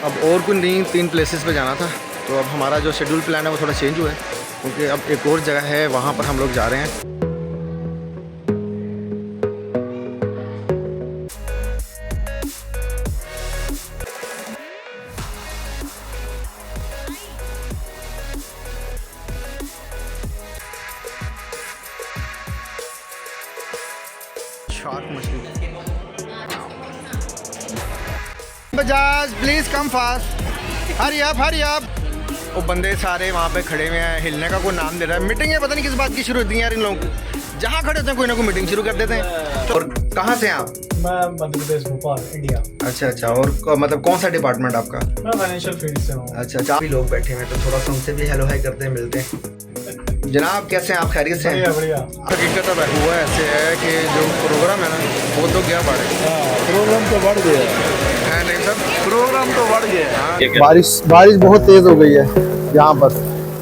अब और कुछ नहीं, 3 प्लेसेस पे जाना था, तो अब हमारा जो शेड्यूल प्लान है वो थोड़ा चेंज हुआ है, क्योंकि अब एक और जगह है वहाँ पर हम लोग जा रहे हैं। शार्क मछली। Bajaj please come fast, hurry up hurry up. वो बंदे सारे वहाँ पे खड़े हुए हैं, हिलने का कोई नाम दे रहा है। मीटिंग है, पता नहीं किस बात की शुरू होती है यार इन लोगों को, जहाँ खड़े होते हैं कोई ना कोई मीटिंग शुरू कर देते हैं। और कहाँ से हैं आप? मैं मध्य प्रदेश भोपाल इंडिया। अच्छा अच्छा, और मतलब कौन सा डिपार्टमेंट आपका? मैं फाइनेंशियल फील्ड से हूँ। अच्छा अच्छा, भी लोग बैठे हुए हैं तो थोड़ा सा उनसे भी हेलो हाई करते हैं, मिलते हैं। जनाब कैसे हैं आप, खैरियत से हैं? बढ़िया। हकीकत अब हुआ ऐसे है कि जो प्रोग्राम है ना वो तो क्या बढ़े, प्रोग्राम तो बढ़ गया है नहीं सर? प्रोग्राम तो बढ़ गया। हाँ। बारिश बहुत तेज हो गई है यहाँ पर,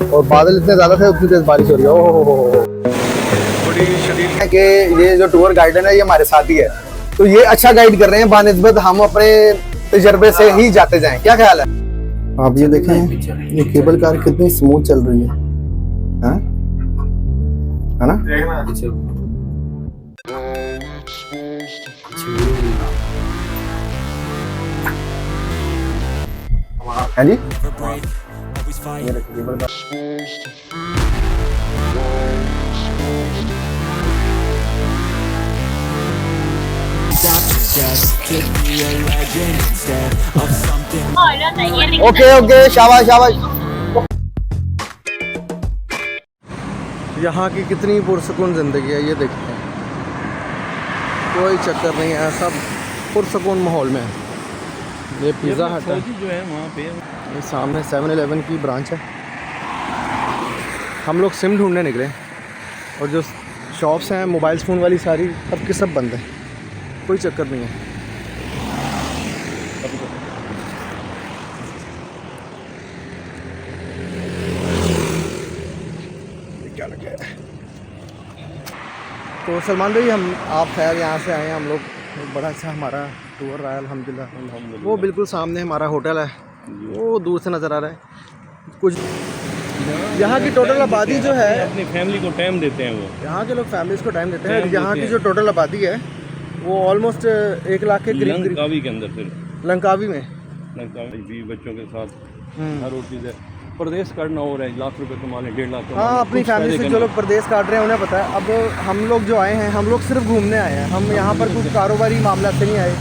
और बादल इतने ज्यादा थे, उतनी तेज बारिश हो रही है। ओहो, बड़ी शदीद कि ये जो टूर गाइडर है ये हमारे साथ ही है, तो ये अच्छा गाइड कर रहे हैं बानिस्बत हम अपने तजर्बे से ही जाते जाएं। क्या ख्याल है? आप ये देखें, ये केबल कार कितनी स्मूथ चल रही है, हाँ? है ना? हाँ जी, ये देखिए केबल कार। ओके ओके, शाबाश शाबाश। यहाँ की कितनी पुरसकून ज़िंदगी है, ये देखते हैं, कोई चक्कर नहीं है, सब पुरसकून माहौल में है। ये पिज़्ज़ा हट है जो है वहाँ पे, ये सामने 7-Eleven की ब्रांच है। हम लोग सिम ढूंढने निकले और जो शॉप्स हैं मोबाइल फ़ोन वाली सारी अब के सब बंद है, कोई चक्कर नहीं है। क्या लगा है? तो सलमान भाई, हम आप खैर यहाँ से आए हैं, हम लोग बड़ा अच्छा हमारा टूर रहा है अल्हम्दुलिल्लाह। वो बिल्कुल सामने हमारा होटल है, वो दूर से नज़र आ रहा है। कुछ यहाँ की टोटल आबादी जो है, अपनी फैमिली को टाइम देते हैं वो। यहाँ के लोग फैमिलीज़ को टाइम देते हैं। यहाँ की जो टोटल आबादी है वो ऑलमोस्ट 1 लाख के करीब लंकावी के अंदर, फिर लंकावी में लंकावी भी बच्चों के साथ हर वो चीज़ है। प्रदेश करना हो रहा है, लाख रुपए कमा लें, 1.5 लाख। हाँ, अपनी फैमिली से जो लोग प्रदेश काट रहे हैं उन्हें पता है। अब हम लोग जो आए हैं, हम लोग सिर्फ घूमने आए हैं, हम यहाँ पर कुछ कारोबारी मामला से नहीं आए,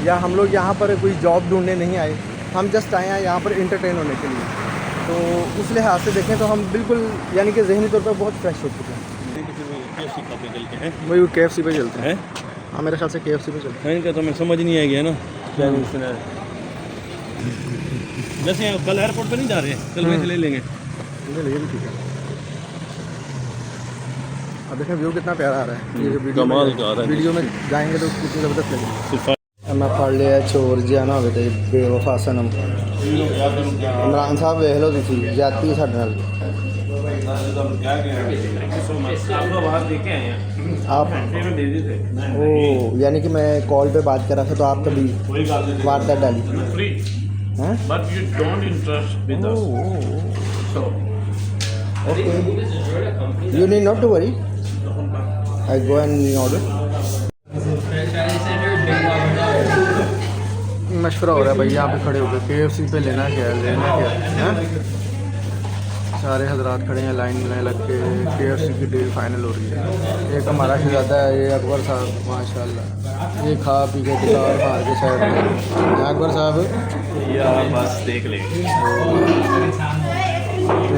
या हम लोग यहाँ पर कोई जॉब ढूंढने नहीं आए। हम जस्ट आए हैं यहाँ पर इंटरटेन होने के लिए। तो उस लिहाज से देखें तो हम बिल्कुल यानी कि ज़हनी तौर पर बहुत फ्रेश हो चुके हैं। वही KFC पे चलते हैं। हाँ, मेरे ख्याल से KFC पे चलते हैं। इनका तो मैं समझ नहीं आ गया ना क्या है। जैसे कल एयरपोर्ट पे नहीं जा रहे, कल वैसे ले लेंगे। ये भी ठीक है। अब देखें व्यू कितना प्यारा आ रहा है, ये जो वीडियो में जाएंगे तो कितनी ज़बरदस्त लगेगी। मैं पढ़ लिया चोर जिया ना हो तो बेवफा सनम। इमरान साहब वेख लो तुम जाती है साढ़े नाल। आप ओ यानी कि मैं कॉल पे बात कर रहा था तो आप कभी वारदात डाली हैं? But you don't interest with us. So, Okay. You need not to worry. I go and order. मशवरा हो रहा है भाई यहाँ पे खड़े होकर KFC पे लेना क्या है? सारे हजरात खड़े हैं लाइन में लग के, KFC की डील फाइनल हो रही है। एक हमारा शहजादा है, ये अकबर साहब माशाल्लाह, ये खा पी के गिटार मार के साइड में। अकबर साहब यार बस देख लेंगे।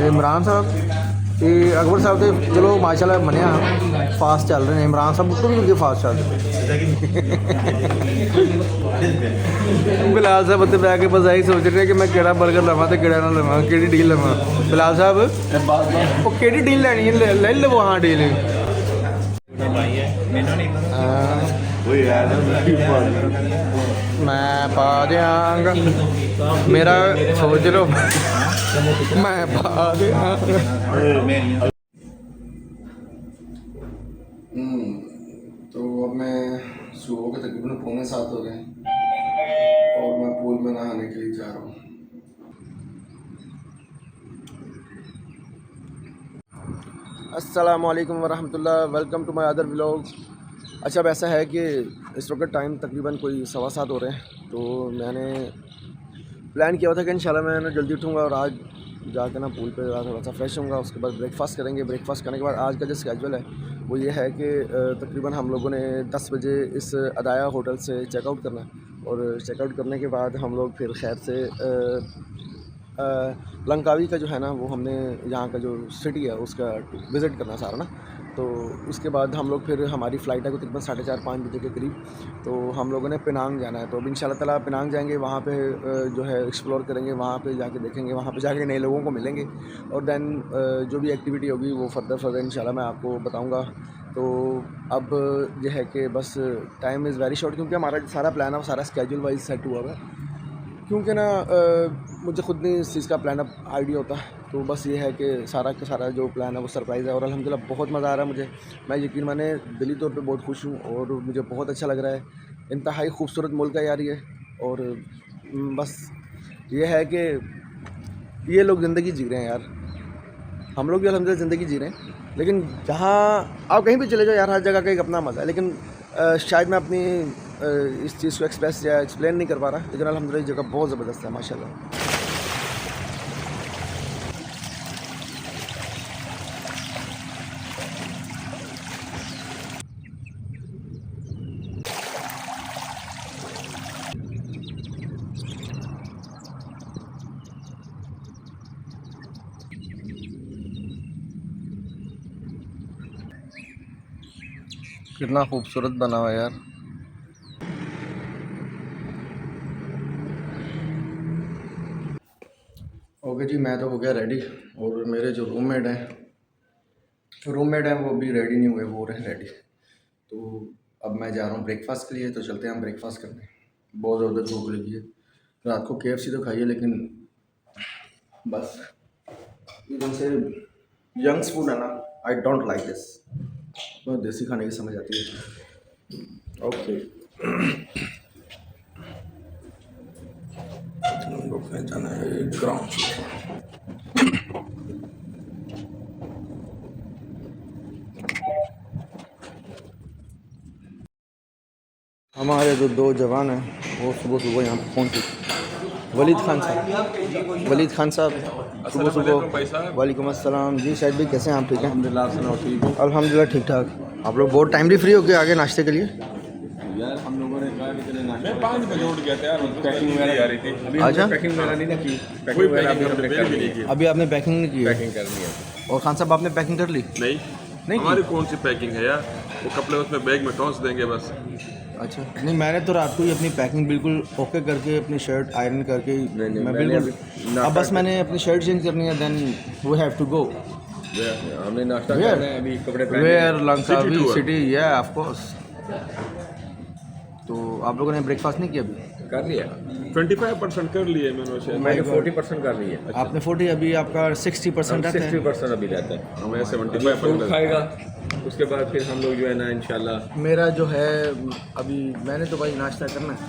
इमरान साहब ये अकबर साहब तो चलो माशाल्लाह मनिया फास्ट चल रहे हैं, इमरान साहब तो भी उनके फास्ट चल रहे हैं। बिलाल साहब उत्ते बैठ के बस यही सोच रहे हैं कि मैं केड़ा बर्गर लवां तो केड़ा ना लवां, केड़ी डील लवां। बिलाल साहब वो केड़ी डील लैनी है, ले लो। हाँ डील मैं पा देंगा, मेरा सोच लो मैं पा देंगा। तो अब मैं सुबह के तकरीबन 6:45 हो गए और मैं पूल में नहाने के लिए जा रहा हूँ। अस्सलामुअलैकुम वरहमतुल्लाह, welcome to my other vlog. अच्छा, अब ऐसा है कि इस वक्त टाइम तकरीबन कोई 7:15 हो रहे हैं, तो मैंने प्लान किया था कि इंशाल्लाह मैं ना जल्दी उठूँगा और आज जाकर ना पूल पे थोड़ा सा फ्रेश होऊंगा, उसके बाद ब्रेकफास्ट करेंगे। ब्रेकफास्ट करने के बाद आज का जो स्केजुअल है वो ये है कि तकरीबन हम लोगों ने 10 बजे इस अदाया होटल से चेकआउट करना है और चेकआउट करने के बाद हम लोग फिर खैर से लंकावी का जो है ना वो हमने यहाँ का जो सिटी है उसका विज़िट करना सारा ना, तो उसके बाद हम लोग फिर हमारी फ़्लाइट है को तकरीबन 4:30-5 बजे के करीब, तो हम लोगों ने पेनांग जाना है। तो अब इंशाल्लाह ताला पेनांग जाएंगे, वहाँ पे जो है एक्सप्लोर करेंगे, वहाँ पे जाके देखेंगे, वहाँ पे जाके नए लोगों को मिलेंगे और दैन जो भी एक्टिविटी होगी वो फर्दर इंशाल्लाह मैं आपको बताऊँगा। तो अब यह है कि बस टाइम इज़ वेरी शॉर्ट, क्योंकि हमारा सारा प्लान है वो सारा स्केड्यूल वाइज सेट हुआ है, क्योंकि ना मुझे खुद नहीं इस चीज़ का प्लान अप आइडिया होता। तो बस ये है कि सारा का सारा जो प्लान है वो सरप्राइज़ है और अल्हम्दुलिल्लाह बहुत मज़ा आ रहा है मुझे। मैं यकीन माने दिली तौर पे बहुत खुश हूँ और मुझे बहुत अच्छा लग रहा है। इंतहाई खूबसूरत मुल्क है यार ये, और बस ये है कि ये लोग ज़िंदगी जी रहे हैं यार, हम लोग भी अल्हम्दुलिल्लाह ज़िंदगी जी रहे हैं, लेकिन जहाँ आप कहीं भी चले जाओ यार, हर जगह का एक अपना मज़ा है। लेकिन शायद मैं अपनी इस चीज़ को एक्सप्रेस या एक्सप्लेन नहीं कर पा रहा, लेकिन अल्हम्दुलिल्लाह जगह बहुत ज़बरदस्त है माशाल्लाह। कितना खूबसूरत बना हुआ है यार। ओके जी, मैं तो हो गया रेडी और मेरे जो रूममेट हैं वो भी रेडी नहीं हुए, वो हो रहे हैं रेडी। तो अब मैं जा रहा हूँ ब्रेकफास्ट के लिए, तो चलते हैं हम ब्रेकफास्ट करने। बहुत ज़बरदस्त भूख लगी है। रात को KFC तो खाई है, लेकिन बस एकदम से यंग्स फूड है ना, आई डोंट लाइक दिस। तो देसी खाने की समझ आती है। ओके हम लोग ने जाना है ग्राउंड। हमारे जो 2 जवान हैं वो सुबह सुबह यहाँ पर पहुँचे। वलीद खान साहब सुबह सुबह। वालेकुम अस्सलाम जी, शाहिद भाई कैसे हैं आप? ठीक हैं अल्हम्दुलिल्लाह ठीक ठाक। आप लोग बहुत टाइमली फ्री हो गए आगे नाश्ते के लिए? यार हम लोगों ने कहा कि मैं 5 बजे उठ गया था यार, पैकिंग वगैरह आ रही थी। अच्छा, पैकिंग वगैरह नहीं ना की, पैकिंग वगैरह अभी आपने पैकिंग नहीं की है? पैकिंग करनी है। और खान साहब आपने पैकिंग कर ली? नहीं हमारी कौन सी पैकिंग है यार, वो कपड़े उसमें बैग में टॉस देंगे बस। अच्छा, नहीं मैंने तो रात को ही अपनी पैकिंग बिल्कुल ओके करके अपनी शर्ट आयरन करके मैं बिल्कुल, अब बस मैंने अपनी शर्ट चेंज करनी है, then we have to go. हमने नाश्ता करना है, अभी कपड़े पहने वेयर लंकावी सिटी, या ऑफ कोर्स। तो आप लोगों ने ब्रेकफास्ट नहीं किया अभी? कर लिया, 25% कर लिए मैंने, मैंने 40% कर लिया। आपने 40, अभी आपका 60% रहता है। 60% अभी रहता है, हमें फ्रूट 75% खाएगा, उसके बाद फिर हम लोग जो है ना इंशाल्लाह। मेरा जो है अभी मैंने तो भाई नाश्ता करना है,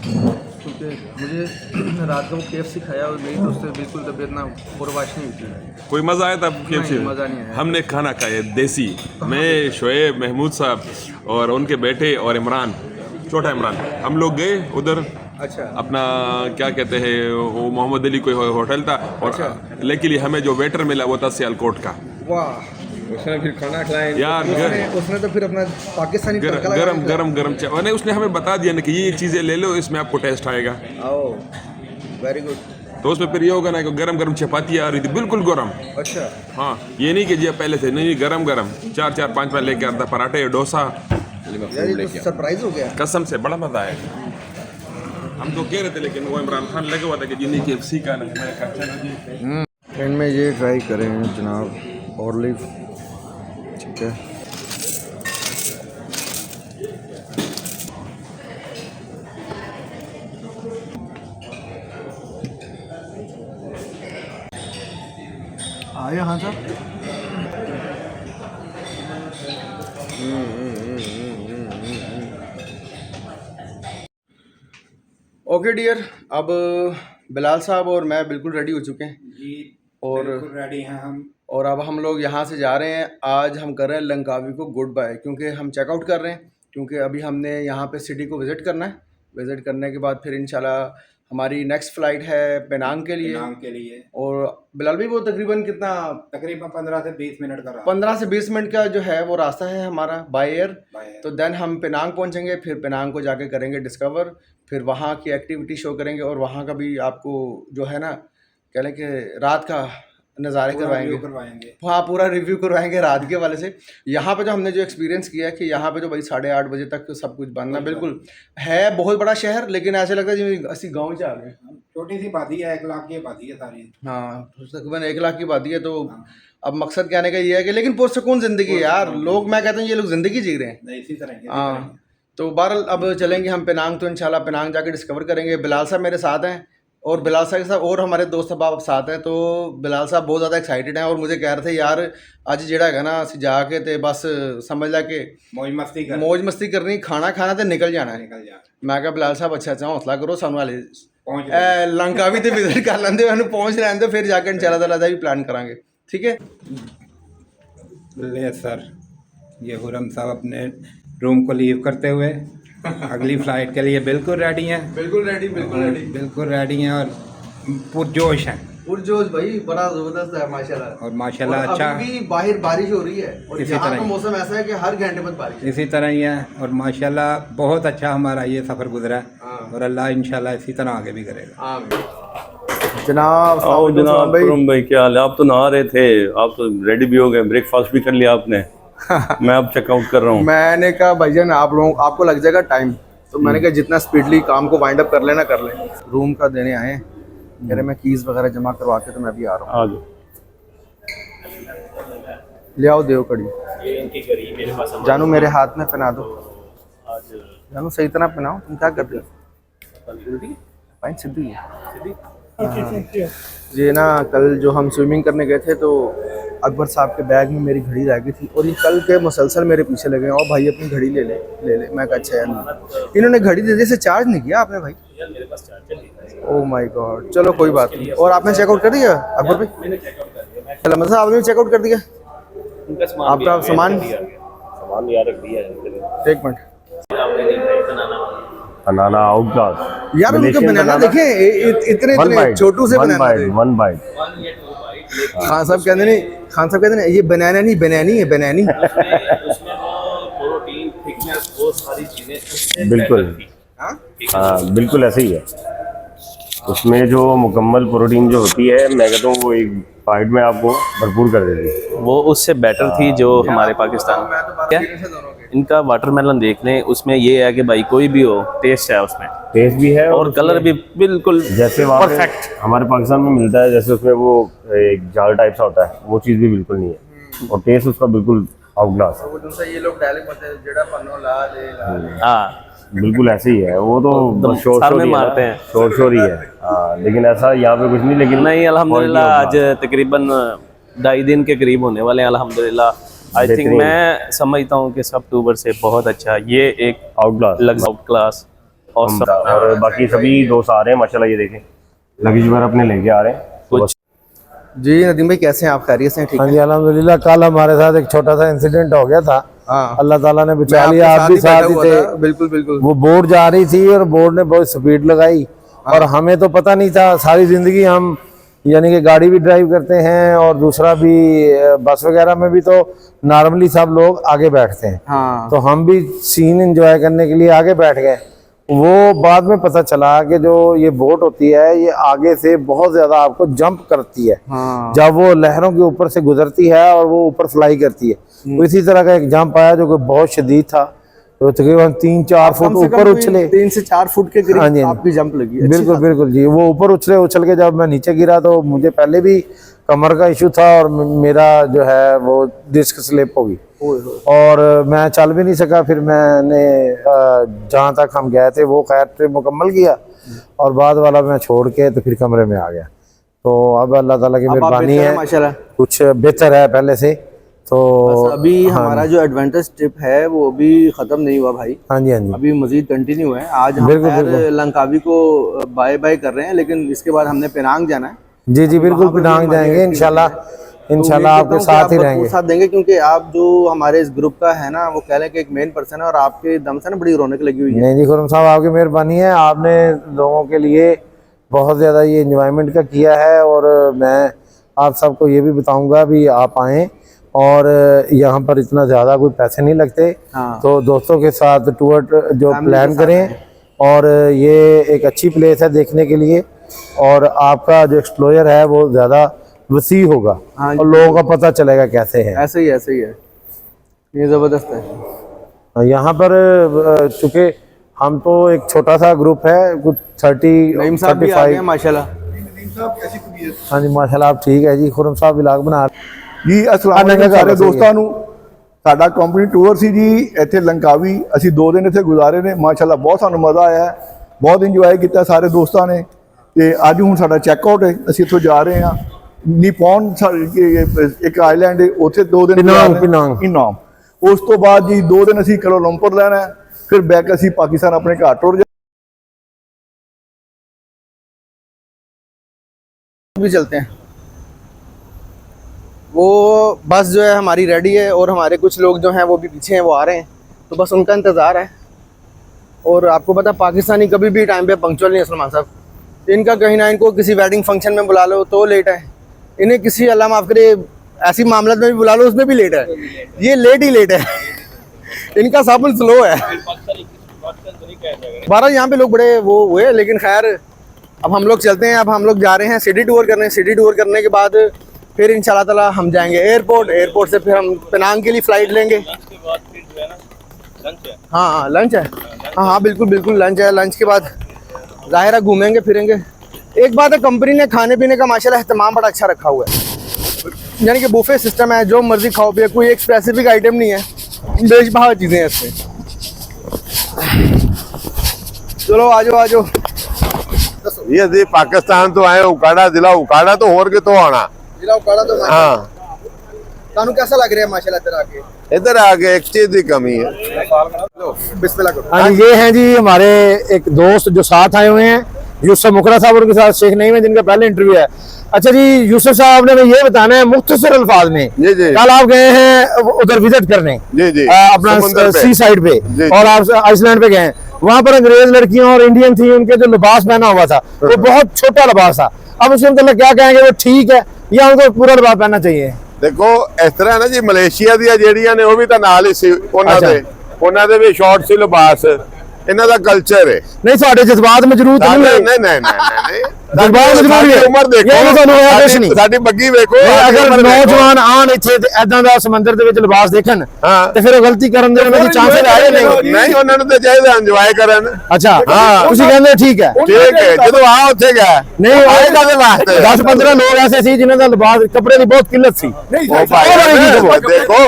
क्योंकि मुझे रात को KFC खाया और मेरी तो उससे बिल्कुल तबीयत ना पुरवाश नहीं हुई। कोई मज़ा आया था KFC? मज़ा नहीं आया। हमने खाना खाया देसी, मैं शोएब महमूद साहब और उनके बेटे और इमरान, छोटा इमरान, हम लोग गए उधर। अच्छा, अपना क्या कहते हैं वो मोहम्मद अली कोई होटल था, और लेकिन हमें जो वेटर मिला वो था सियालकोट का। वाह, उसने फिर खाना खिलाया यार, उसने तो फिर अपना पाकिस्तानी तड़का लगा गरम चाय, नहीं उसने हमें बता दिया ना कि ये चीज़ें ले लो, इसमें आपको टेस्ट आएगा। Very good. तो उसमें फिर ये होगा ना कि गरम चपाती आ रही थी, बिल्कुल गरम। अच्छा, हाँ, ये नहीं कि जी पहले से, नहीं, गरम 4-5 लेके आता, पराठे, डोसा। यार ये तो सरप्राइज हो गया कसम से बड़ा मजा आया। हम तो कह रहे थे, लेकिन वो इमरान खान लगे हुआ था कि जिन्हें KFC का ना हमारे खर्चा ना जी। एंड में ये ट्राई करें जनाब, ऑलिव, ठीक है। आइए हाँ साहब। ओके डियर, अब बिलाल साहब और मैं बिल्कुल रेडी हो चुके हैं जी, और बिल्कुल रेडी हैं हम। और अब हम लोग यहाँ से जा रहे हैं। आज हम कर रहे हैं लंकावी को गुड बाय, क्योंकि हम चेकआउट कर रहे हैं, क्योंकि अभी हमने यहाँ पे सिटी को विज़िट करना है। विज़िट करने के बाद फिर इंशाल्लाह हमारी नेक्स्ट फ़्लाइट है पेनांग के लिए। और बिलाल भाई वो तकरीबन कितना, तकरीबन 15 से 20 मिनट का रास्ता 15 से 20 मिनट का जो है वो रास्ता है हमारा बाय एयर। तो देन हम पेनांग पहुँचेंगे, फिर पेनांग को जाके करेंगे डिस्कवर, फिर वहाँ की एक्टिविटी शो करेंगे और वहाँ का भी आपको जो है ना कह लें कि रात का नज़ारे करवाएंगे। हाँ, पूरा रिव्यू करवाएंगे रात के वाले से। यहाँ पे जो हमने जो एक्सपीरियंस किया है कि यहाँ पे जो भाई 8:30 बजे तक सब कुछ बनना बिल्कुल है। बहुत बड़ा शहर, लेकिन ऐसे लगता है जिਵੇਂ ਅਸੀਂ गाँव से आ गए। छोटी सी आबादी है, 1 लाख की आबादी है सारी। हाँ, तकरीबन 1 लाख की आबादी है। तो अब मकसद कहने का ये है कि लेकिन पुरसकून ज़िंदगी है यार। लोग, मैं कहता हूँ ये लोग ज़िंदगी जी रहे हैं। इसी तरह हाँ, तो बहरहाल अब चलेंगे हम पेनांग। तो इंशाल्लाह पेनांग जाके डिस्कवर करेंगे। बिलाल साहब मेरे साथ हैं और बिलाल साहब के साथ और हमारे दोस्त अहबाब साथ हैं। तो बिलाल साहब बहुत ज़्यादा एक्साइटेड हैं और मुझे कह रहे थे यार अज जिहड़ा है ना ਅਸੀਂ जा के तो बस समझ ला के मौज मस्ती करनी, खाना खाना तो निकल जाना है। मैं कहा बिलाल साहब अच्छा हौसला करो, सानू हाले लंकावी तो विजिट कर लेंदे, मैंने पहुँच लैन दो, फिर जाके इंशाल्लाह ताला दा भी प्लान करांगे। ठीक है ले सर, ये हुरम साहब अपने रूम को लीव करते हुए अगली फ़्लाइट के लिए बिल्कुल रेडी हैं। बिल्कुल रेडी हैं और पुरजोश हैं। पुरजोश भाई, बड़ा ज़बरदस्त है माशाल्लाह। और माशाल्लाह और अच्छा अभी भी बाहर बारिश हो रही है और इसी यहाँ तरह का ही। मौसम ऐसा है कि हर घंटे बाद बारिश है। इसी तरह ही है और माशाल्लाह बहुत अच्छा हमारा ये सफ़र गुजरा है। हाँ। और अल्लाह इंशाल्लाह इसी तरह आगे भी करेगा। जनाब आओ जनाब खुरम भाई, क्या हाल है? आप तो नहा रहे थे, आप तो रेडी भी हो गए, ब्रेकफास्ट भी कर लिया आपने। मैं अब चेकआउट कर रहा हूँ। मैंने कहा भाईजान आपको लग जाएगा टाइम, तो मैंने कहा जितना स्पीडली काम को वाइंड अप कर लेना कर लें। रूम का देने आए हैं, कह रहे मैं कीज़ वगैरह जमा करवा के तो मैं भी आ रहा हूँ। आ जाओ, ले आओ देव कड़ी। जानू मेरे हाथ में पहना दो, जानू सही तरह पहनाओ। तुम क्या कर रहे हो? पैंट सीधी है। ये ना कल जो हम स्विमिंग करने गए थे तो अकबर साहब के बैग में मेरी घड़ी रह गई थी और ये कल के मुसलसल मेरे पीछे लगे और भाई अपनी घड़ी ले ले। मैं कहा अच्छा यार, इन्होंने घड़ी दे दी से चार्ज नहीं किया आपने भाई? ओह माय गॉड, चलो कोई बात नहीं। और आपने चेकआउट कर दिया अकबर भाई? चलो मतलब आपने चेकआउट कर दिया आपका सामान? एक मिनट बनाना आउटक्लास यार, उनका बनाना देखें, इतने छोटू से बनाना थे। वन बाइट खान साहब कहते नहीं ये बनाना नहीं, बनानी है, बनानी। बिल्कुल, हाँ बिल्कुल ऐसे ही है। उसमें जो मुकम्मल प्रोटीन जो होती है, मैं कहता हूँ वो एक फाइट में आपको भरपूर कर देती है। वो उससे बेटर थी जो हमारे पाकिस्तान में। क्या इनका वाटरमेलन देख लें, उसमें ये है कि भाई कोई भी हो टेस्ट है उसमें, टेस्ट भी है और कलर भी बिल्कुल जैसे परफेक्ट हमारे पाकिस्तान में मिलता है। जैसे उसमें वो एक जाल टाइप सा होता है, वो चीज़ भी बिल्कुल नहीं है और टेस्ट उसका बिल्कुल आउटक्लास है। ये लोग डायलेक्ट बोलते हैं जेड़ा पन्नो ला ले। हाँ बिल्कुल ऐसे ही है। वो तो बस सर में मारते हैं, शोर ही है। हाँ, लेकिन ऐसा यहाँ पे कुछ नहीं। लेकिन नहीं अल्हम्दुलिल्लाह आज तकरीबन 2.5 दिन के करीब होने वाले हैं अल्हम्दुलिल्लाह। आई थिंक मैं समझता हूँ कि सब अक्टूबर से बहुत अच्छा ये एक आउट क्लास और बाकी सभी दोस्त आ रहे हैं माशाल्लाह। ये देखें लगेज वगैरह अपने लेके आ रहे हैं कुछ। जी नदीम भाई कैसे हैं आप? खैरियत से हैं? ठीक हाँ जी अल्हम्दुलिल्लाह। कल हमारे साथ एक छोटा सा इंसिडेंट हो गया था। हाँ, अल्लाह ताला ने बचा लिया। आप भी साथ ही थे। बिल्कुल बिल्कुल। वो बोट जा रही थी और बोट ने बहुत स्पीड लगाई और हमें तो पता नहीं था। सारी जिंदगी हम यानी कि गाड़ी भी ड्राइव करते हैं और दूसरा भी बस वगैरह में भी तो नॉर्मली सब लोग आगे बैठते हैं। हाँ। तो हम भी सीन एंजॉय करने के लिए आगे बैठ गए। वो बाद में पता चला कि जो ये बोट होती है ये आगे से बहुत ज्यादा आपको जंप करती है। हाँ। जब वो लहरों के ऊपर से गुजरती है और वो ऊपर फ्लाई करती है, तो इसी तरह का एक जंप आया जो कि बहुत शदीद था। तो तकरीबन 3-4 फुट ऊपर उछले। 3 से 4 फुट के करीब आपकी जंप लगी। बिल्कुल बिल्कुल जी। वो ऊपर उछल के जब मैं नीचे गिरा तो मुझे पहले भी कमर का इशू था और मेरा जो है वो डिस्क स्लिप होगी और मैं चल भी नहीं सका। फिर मैंने जहाँ तक हम गए थे वो खैर ट्रिप मुकम्मल किया और बाद वाला मैं छोड़ के तो फिर कमरे में आ गया। तो अब अल्लाह ताला की मेहरबानी है, माशाल्लाह कुछ बेहतर है पहले से। तो अभी हमारा जो एडवेंचर ट्रिप है वो अभी खत्म नहीं हुआ भाई। हाँ जी हाँ जी, अभी मजीद कंटिन्यू है। आज हम लंकावी को बाय बाय कर रहे हैं, लेकिन इसके बाद हमने पेनांग जाना है। जी जी बिल्कुल पेनांग जाएंगे इंशाल्लाह। इंशाल्लाह आपके साथ ही रहेंगे। साथ देंगे, क्योंकि आप जो हमारे इस ग्रुप का है ना, वो कह लें कि एक मेन पर्सन है और आपके दम से ना बड़ी रौनक लगी हुई है। नहीं जी खुरम साहब, आपकी मेहरबानी है, आपने लोगों के लिए बहुत ज़्यादा ये इंजॉयमेंट का किया है। और मैं आप सबको ये भी बताऊंगा भी आप आएँ, और यहाँ पर इतना ज़्यादा कोई पैसे नहीं लगते। हाँ। तो दोस्तों के साथ टूर जो प्लान करें, और ये एक अच्छी प्लेस है देखने के लिए, और आपका जो एक्सप्लोजर है वो ज़्यादा वसी होगा। हाँ, और लोगों का पता चलेगा कैसे है। ऐसे ही है, ये ज़बरदस्त है। यहाँ पर चूँकि हम तो एक छोटा सा ग्रुप है, कुछ 30 नईम साहब भी आ गए हैं 35। माशाल्लाह। हाँ जी माशाल्लाह, आप ठीक है जी। खुरम साहब व्लॉग बना ਜੀ ਅਸਲਾਮ ਵਾਲੇਕੁਮ ਸਾਰੇ ਦੋਸਤਾਂ ਨੂੰ। ਸਾਡਾ ਕੰਪਨੀ ਟੂਰ ਸੀ ਜੀ ਇੱਥੇ ਲੰਕਾਵੀ, ਅਸੀਂ 2 ਦਿਨ ਇੱਥੇ ਗੁਜ਼ਾਰੇ ਨੇ। ਮਾਸ਼ਾਅੱਲਾ ਬਹੁਤ ਸਾਨੂੰ ਮਜ਼ਾ ਆਇਆ, ਬਹੁਤ ਇੰਜੋਏ ਕੀਤਾ ਸਾਰੇ ਦੋਸਤਾਂ ਨੇ। ਤੇ ਅੱਜ ਹੁਣ ਸਾਡਾ ਚੈੱਕ ਆਊਟ ਹੈ, ਅਸੀਂ ਇੱਥੋਂ ਜਾ ਰਹੇ ਹਾਂ ਨਿਪੋਨ, ਇੱਕ ਆਈਲੈਂਡ ਹੈ, ਉੱਥੇ 2 ਦਿਨ ਇਨਾਮ। ਉਸ ਤੋਂ ਬਾਅਦ ਜੀ 2 ਦਿਨ ਅਸੀਂ ਕੋਲਾਲੰਪੁਰ ਲੈਣਾ ਹੈ, ਫਿਰ ਬੈਕ ਅਸੀਂ ਪਾਕਿਸਤਾਨ ਆਪਣੇ ਘਰ ਟੁਰ भी चलते हैं। वो बस जो है हमारी रेडी है, और हमारे कुछ लोग जो हैं वो भी पीछे हैं, वो आ रहे हैं, तो बस उनका इंतज़ार है। और आपको पता पाकिस्तानी कभी भी टाइम पे पंक्चुअल नहीं है सलमान साहब। इनका कहीं ना, इनको किसी वेडिंग फंक्शन में बुला लो तो लेट है, इन्हें किसी अल्लाह माफ़ करे ऐसी मामला में भी बुला लो उसमें भी लेट है, ये लेट ही लेट है। इनका साबुन स्लो है। 12 यहाँ पे लोग बड़े वो हुए, लेकिन खैर अब हम लोग चलते हैं। अब हम लोग जा रहे हैं सिटी टूर करने। सिटी टूर करने के बाद फिर इंशाल्लाह ताला हम जाएंगे एयरपोर्ट। एयरपोर्ट से फिर हम पेनांग के लिए फ़्लाइट लेंगे। हाँ लंच है, हाँ बिल्कुल बिल्कुल लंच है। लंच के बाद ज़ाहिर है घूमेंगे फिरेंगे। एक बात है, कंपनी ने खाने पीने का माशाल्लाह एहतमाम बड़ा अच्छा रखा हुआ है, यानी कि बुफे सिस्टम है, जो मर्ज़ी खाओ पिए, कोई एक स्पेसिफिक आइटम नहीं है, बेशबहा चीज़ें हैं इसमें। चलो आ जाओ। ये जी पाकिस्तान तो आए, उकाड़ा जिला उकाड़ा तो होर के तो आना जिला उकाड़ा तो हाँ। तानू कैसा लग रहा है माशाल्लाह इधर आके? इधर आके एक चीज की कमी है। बिस्मिल्लाह करो। हाँ जी, ये हैं जी हमारे एक दोस्त जो साथ आए हुए हैं, यूसुफ मुकरा साहब, उनके साथ शेख नईम है जिनका पहले इंटरव्यू है। अच्छा जी यूसुफ साहब ने ये बताना है मुख्तसर अल्फाज में, जी जी कल आप गए हैं उधर विजिट करने, जी जी अपना सी साइड पे, और आप आइसलैंड पे गए, वहां पर अंग्रेज लड़कियां और इंडियन थी, उनके जो लिबास पहना हुआ था वो बहुत छोटा लिबास था। अब उसके मतलब क्या कहेंगे, वो ठीक है या उनको पूरा लिबास पहनना चाहिए? देखो इस तरह ना जी, मलेशिया ਦੀਆਂ ਜਿਹੜੀਆਂ ਨੇ ਉਹ ਵੀ ਤਾਂ ਨਾਲ ਹੀ ਸੀ, ਉਹਨਾਂ ਦੇ ਵੀ ਸ਼ਾਰਟ ਸੀ ਲਿਬਾਸ, ਇਹਨਾਂ ਦਾ ਕਲਚਰ ਹੈ। नहीं साढ़े जज्बात में जरूरत नहीं है। नहीं जज्बात मजबूरी है। उम्र देखो, ਸਾਡੀ ਬੱਗੀ ਵੇਖੋ। अगर नौजवान आन इत्थे ते ऐदां दा समंदर दे विच लिबास देखन ते फिर गलती करन दे उन्हां दी चांसेस है नहीं, ਉਹਨਾਂ ਨੂੰ ਤਾਂ ਚਾਹੀਦਾ ਇੰਜੋਏ ਕਰਨ। अच्छा हाँ, ਤੁਸੀਂ ਕਹਿੰਦੇ ठीक है ठीक है, ਜਦੋਂ ਆ ਉੱਥੇ ਗਿਆ नहीं ਆਏਗਾ ਦੇ ਵਾਸਤੇ 10-15 लोग ऐसे सी जिन्हां दा लिबास कपड़े दी बहुत किल्लत सी। ਉਹ ਭਾਈ ਦੇਖੋ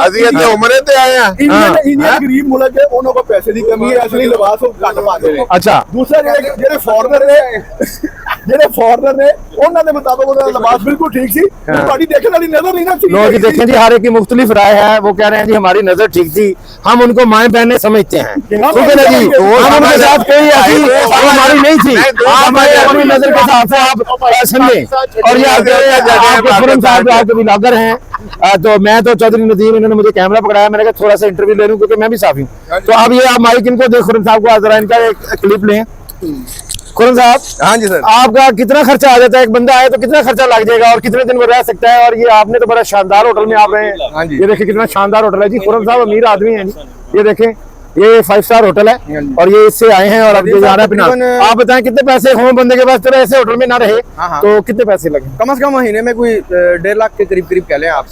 ਅਸੀਂ ਇੱਥੇ ਉਮਰੇ ਤੇ ਆਏ ਆ। ਇੰਡੀਆ ਗਰੀਬ ਮੁਲਕ ਹੈ, ਉਹਨਾਂ ਕੋਲ ਪੈਸੇ ਦੀ ਕਮੀ ਹੈ, ਅਸਲੀ ਲਿਬਾਸ ਉਹ ਘੱਟ ਪਾਉਂਦੇ ਨੇ। अच्छा ਦੂਸਰਾ ਜਿਹੜੇ ਫੋਰਨਰ ਨੇ ਉਹਨਾਂ ਦੇ ਮੁਤਾਬਕ ਉਹਦਾ ਲਿਬਾਸ ਬਿਲਕੁਲ ਠੀਕ ਸੀ, ਤੁਹਾਡੀ ਦੇਖਣ ਵਾਲੀ ਨਜ਼ਰ ਨਹੀਂ ਨਾ ਸੀ। लोग देखें जी, हर एक की मुख्तलिफ राय है। वो कह रहे हैं जी हमारी नजर ठीक थी, हम उनको माएं बहने समझते हैं, ठीक है ना जी। हम उनके साथ कोई ऐसी हमारी नहीं थी, आप अपनी नजर के हिसाब से आप समझे। और ये आपके खुरम साहब जो आपके ब्लॉगर हैं, तो मैं तो चौधरी नदीम, इन्होंने मुझे कैमरा पकड़ाया, मैंने कहा थोड़ा सा इंटरव्यू ले लूं क्योंकि मैं भी साफी हूँ। तो अब ये आप माइक इनको दे, खुरम साहब को जरा इनका एक क्लिप लें। खुरम साहब, हाँ जी सर, आपका कितना खर्चा आ जाता है? एक बंदा आए तो कितना खर्चा लग जाएगा और कितने दिन वो रह सकता है? और ये आपने तो बड़ा शानदार होटल में आप रहे हैं। हाँ जी। ये देखिए कितना शानदार होटल है जी। खुरम साहब अमीर आदमी हैं जी। ये देखें, ये 5 स्टार होटल है और ये इससे आए हैं और अब ये जा रहे हैं पिनांग। आप बताएं कितने पैसे हों बंदे के पास, तो ऐसे होटल में ना रहे तो कितने पैसे लगे? कम से कम महीने में कोई 1.5 लाख के करीब कह लें आप।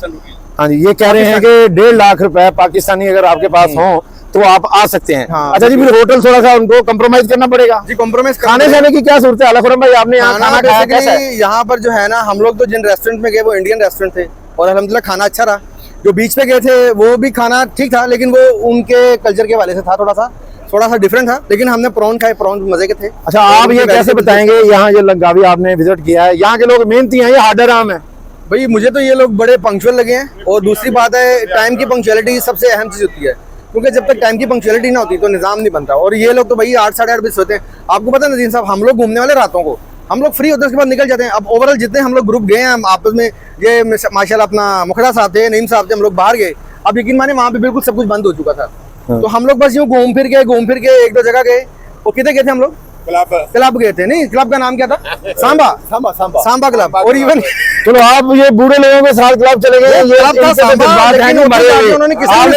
हाँ जी, ये कह रहे हैं कि 1.5 लाख रुपए पाकिस्तानी अगर आपके पास हो तो आप आ सकते हैं। हाँ, अच्छा जी, फिर होटल थोड़ा सा उनको कम्प्रोमाइज करना पड़ेगा जी। कॉम्प्रोमाइज खाने खाने की क्या सूरत है खुरम भाई? आपने यहाँ खाना खाया कैसा है? यहाँ पर जो है ना, हम लोग तो जिन रेस्टोरेंट में गए वो इंडियन रेस्टोरेंट थे और अल्हम्दुलिल्लाह खाना अच्छा रहा। जो बीच पे गए थे वो भी खाना ठीक था, लेकिन वो उनके कल्चर के हवाले से था, थोड़ा सा डिफरेंट था, लेकिन हमने प्रॉन खाए, प्रॉन मजे के थे। अच्छा, आप ये कैसे बताएंगे, यहाँ ये लंगावी आपने विजिट किया है, यहाँ के लोग मेहनती हैं या हार्डर आम है? भाई मुझे तो ये लोग बड़े पंक्चुअल लगे हैं। और दूसरी बात है, टाइम की पंक्चुअलिटी सबसे अहम चीज़ होती है, क्योंकि जब तक टाइम की पंक्चुअलिटी ना होती तो निज़ाम नहीं बनता। और ये लोग तो भाई 8 साढ़े 8 बजे सोते हैं। आपको पता है नजीम साहब, हम लोग घूमने वाले रातों को, हम लोग फ्री होते हैं उसके बाद निकल जाते हैं। अब ओवरऑल जितने हम लोग ग्रुप गए हैं हम आपस में, ये माशाल्लाह अपना मुखड़ा साहब थे, नईम साहब थे, हम लोग बाहर गए। अब यकीन माने वहाँ पे बिल्कुल सब कुछ बंद हो चुका था। तो हम लोग बस यूँ घूम फिर के एक दो जगह गए। वो कितने गए थे हम लोग? क्लब गए थे। नहीं, क्लब का नाम क्या था? सांबा क्लब। और इवन चलो आप ये बूढ़े लोगों के साथ क्लब चले गए, ये आपने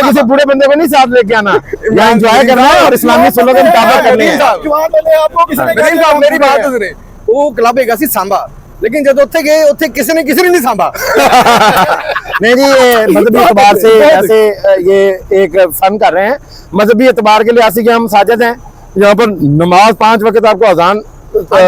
किसी बूढ़े बंदे को नहीं साथ लेके आना, यहाँ एंजॉय करना है और इस्लामी सुन्नत के मुताबिक करनी है। मेरी बात तो सुने, वो क्लब है सांबा, लेकिन जब उत्थे गए उत्थे किसी ने नहीं सांभा। नहीं जी, मजहबी एतबार से ऐसे ये एक फन कर रहे हैं, मजहबी एतबार के लिहाज से हम साजिद हैं। यहाँ पर नमाज 5 वक्त आपको अजान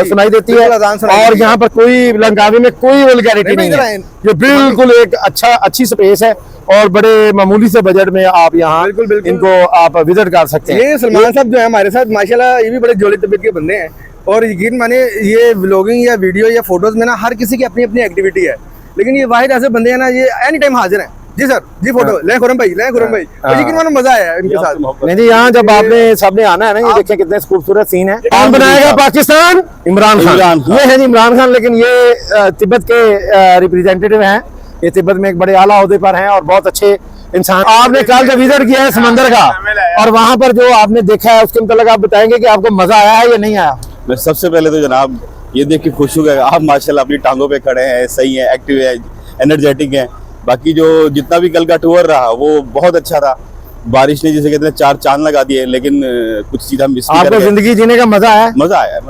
सुनाई देती है और यहाँ पर कोई लंकावी में कोई वल्गैरिटी नहीं है। ये बिल्कुल एक अच्छी स्पेस है और बड़े मामूली से बजट में आप यहाँ इनको आप विजिट कर सकते हैं। ये सलमान साहब जो है हमारे साथ माशाल्लाह ये भी बड़े जोली तबीयत के बंदे हैं और यकीन माने ये व्लॉगिंग या वीडियो या फोटोज में ना हर किसी की अपनी अपनी एक्टिविटी है, लेकिन ये वाहिद ऐसे बंदे हैं ना, ये एनी टाइम हाजिर हैं। जी सर, जी फोटो ले खुरम भाई और यकीन मानो मजा आया इनके साथ। नहीं जी, यहाँ जब आपने सबने आना है ना, ये देखिए कितने खूबसूरत सीन है। कौन बनाएगा पाकिस्तान? इमरान खान। ये है जी इमरान खान, लेकिन ये तिब्बत के रिप्रेजेंटेटिव हैं, ये तिब्बत में एक बड़े आला ओहदे पर हैं और बहुत अच्छे इंसान। आपने कल जब विजिट किया है समंदर का और वहाँ पर जो आपने देखा है उसके मतलब आप बताएंगे कि आपको मजा आया है या नहीं आया? मैं सबसे पहले तो जनाब ये देख के खुश हो गया, आप माशाल्लाह अपनी टांगों पे खड़े हैं, सही है, एक्टिव है, एनर्जेटिक हैं। बाकी जो जितना भी कल का टूर रहा वो बहुत अच्छा था। बारिश ने जैसे कहते हैं 4 चांद लगा दिए, लेकिन कुछ चीज़ हम मिस कर गए। आपको जिंदगी जीने का मजा आया? मजा आया।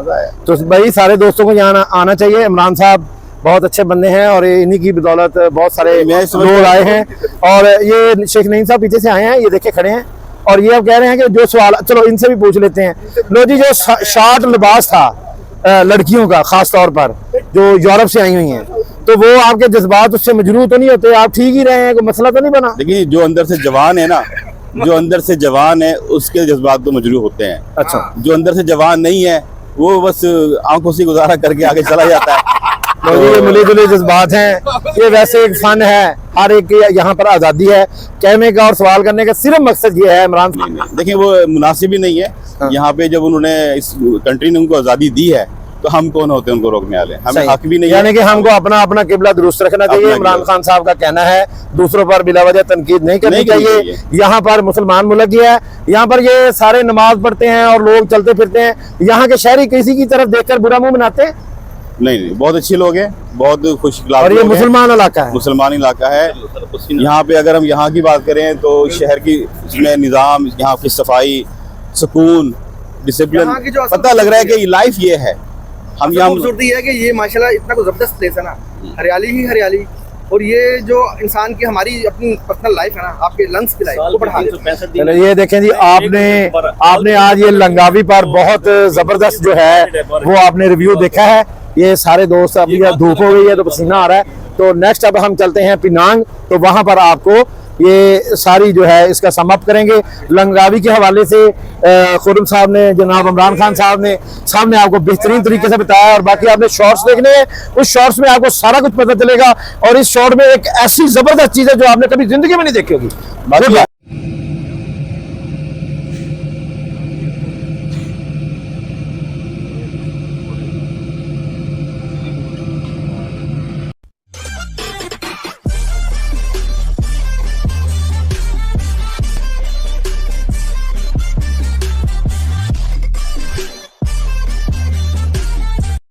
तो भाई सारे दोस्तों को यहाँ आना चाहिए। इमरान साहब बहुत अच्छे बंदे हैं और इन्हीं की बदौलत बहुत सारे लोग आए हैं। और ये शेख नईम साहब पीछे से आए हैं, ये देखे खड़े हैं और ये अब कह रहे हैं कि जो सवाल, चलो इनसे भी पूछ लेते हैं। लो जी, जो शॉर्ट लिबास था लड़कियों का खास तौर पर जो यूरोप से आई हुई हैं, तो वो आपके जज्बात उससे मजरूह तो नहीं होते? आप ठीक ही रहे हैं, कोई मसला तो नहीं बना? देखिए, जो अंदर से जवान है ना, जो अंदर से जवान है उसके जज्बात तो मजरूह होते हैं। अच्छा, जो अंदर से जवान नहीं है वो बस आंखों से गुजारा करके आगे चला जाता है। तो ये मिले जुले जज्बात हैं, ये वैसे एक फन है, हर एक यहाँ पर आज़ादी है कहने का और सवाल करने का, सिर्फ मकसद ये है इमरान। देखिए, वो मुनासिब ही नहीं है। यहाँ पे जब उन्होंने इस कंट्री ने उनको आज़ादी दी है तो हम कौन होते हैं उनको रोकने वाले? हमें हक भी नहीं है। यानी कि हमको अपना किबला दुरुस्त रखना चाहिए। इमरान खान साहब का कहना है दूसरों पर बिला वजह तनकीद नहीं करनी चाहिए। यहाँ पर मुसलमान मुल्क ही है, यहाँ पर ये सारे नमाज पढ़ते हैं और लोग चलते फिरते हैं। यहाँ के शहरी किसी की तरफ देखकर बुरा मुंह बनाते हैं? नहीं, बहुत अच्छे लोग हैं, बहुत खुश इखलाक। और ये मुसलमान इलाका है, मुसलमान इलाका है। यहाँ पे अगर हम यहाँ की बात करें तो शहर की इसमें निज़ाम, यहाँ की सफाई, सुकून, डिसिप्लिन, पता लग रहा है कि लाइफ ये है। हम यहाँ खूबसूरती है कि ये माशाल्लाह इतना जबरदस्त प्लेस है ना, हरियाली ही हरियाली, और ये जो इंसान की हमारी अपनी पर्सनल लाइफ है ना, आपके लंग्स की लाइफ को बढ़ा देती है। ये देखें जी, आपने आज ये लंगावी पर बहुत जबरदस्त जो है वो आपने रिव्यू देखा है। ये सारे दोस्त, अभी धूप हो गई है तो पसीना आ रहा है। तो नेक्स्ट अब हम चलते हैं पिनांग, तो वहां पर आपको ये सारी जो है इसका समअप करेंगे। लंगावी के हवाले से खुरम साहब ने, जनाब इमरान खान साहब ने सामने आपको बेहतरीन तरीके से बताया और बाकी आपने शॉर्ट्स देखने हैं, उस शॉर्ट्स में आपको सारा कुछ पता चलेगा। और इस शॉर्ट में एक ऐसी जबरदस्त चीज है जो आपने कभी जिंदगी में नहीं देखी होगी। बाकी